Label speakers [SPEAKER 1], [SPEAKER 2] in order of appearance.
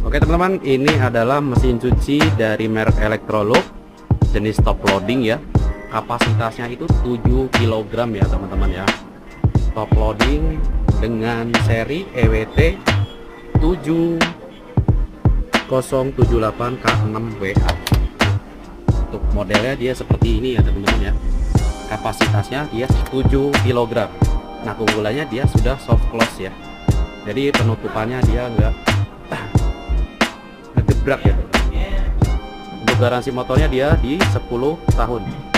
[SPEAKER 1] Oke teman-teman, ini adalah mesin cuci dari merek Electrolux jenis top loading ya. Kapasitasnya itu 7 kg ya teman-teman ya. Top loading dengan seri EWT 7078K6WA. Untuk modelnya dia seperti ini ya teman-teman ya. Kapasitasnya dia 7 kg. Nah, keunggulannya dia sudah soft close ya. Jadi penutupannya dia enggak ngegebrak ya. Untuk garansi motornya dia di 10 tahun.